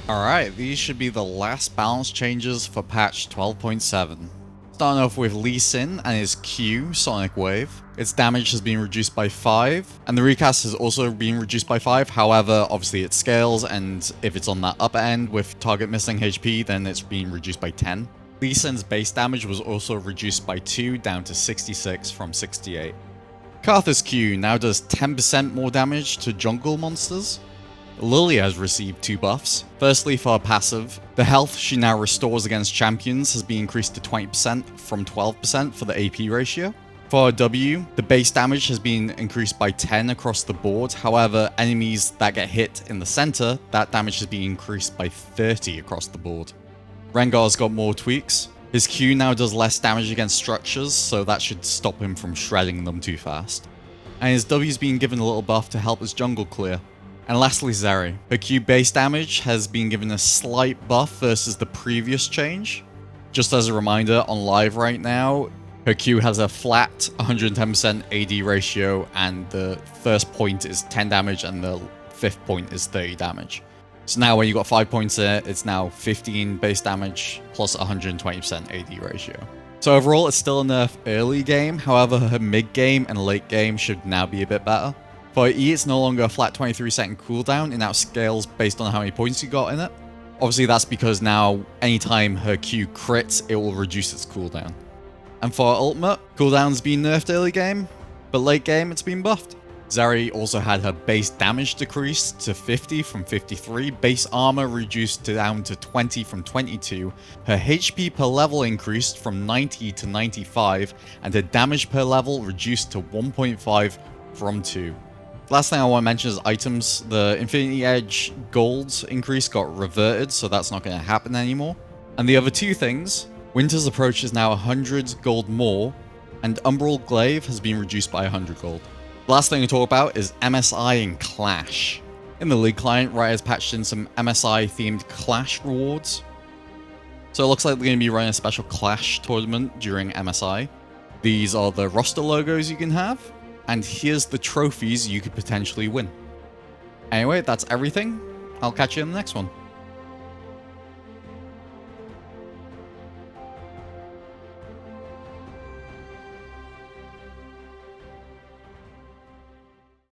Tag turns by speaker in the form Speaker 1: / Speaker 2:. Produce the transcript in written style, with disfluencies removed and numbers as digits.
Speaker 1: Alright, these should be the last balance changes for patch 12.7. Starting off with Lee Sin and his Q, Sonic Wave. Its damage has been reduced by 5, and the recast has also been reduced by 5, however, obviously it scales, and if it's on that upper end with target missing HP, then it's being reduced by 10. Lee Sin's base damage was also reduced by 2, down to 66 from 68. Karthus Q now does 10% more damage to jungle monsters. Lily has received 2 buffs. Firstly, for her passive, the health she now restores against champions has been increased to 20% from 12% for the AP ratio. For her W, the base damage has been increased by 10 across the board, however, enemies that get hit in the center, that damage has been increased by 30 across the board. Rengar's got more tweaks. His Q now does less damage against structures, so that should stop him from shredding them too fast. And his W's been given a little buff to help his jungle clear. And lastly, Zeri. Her Q base damage has been given a slight buff versus the previous change. Just as a reminder, on live right now, her Q has a flat 110% AD ratio, and the first point is 10 damage and the 5th point is 30 damage. So now when you got 5 points in it, it's now 15 base damage plus 120% AD ratio. So overall, it's still a nerf early game, however her mid game and late game should now be a bit better. For E, it's no longer a flat 23-second cooldown, it now scales based on how many points you got in it. Obviously that's because now anytime her Q crits, it will reduce its cooldown. And for her ultimate, cooldown's been nerfed early game, but late game it's been buffed. Zeri also had her base damage decreased to 50 from 53, base armor reduced down to 20 from 22, her HP per level increased from 90 to 95, and her damage per level reduced to 1.5 from 2. Last thing I want to mention is items. The Infinity Edge gold increase got reverted, so that's not going to happen anymore. And the other two things, Winter's Approach is now 100 gold more, and Umbral Glaive has been reduced by 100 gold. The last thing to talk about is MSI and Clash. In the League client, Riot has patched in some MSI themed Clash rewards. So it looks like they're going to be running a special Clash tournament during MSI. These are the roster logos you can have. And here's the trophies you could potentially win. Anyway, that's everything. I'll catch you in the next one.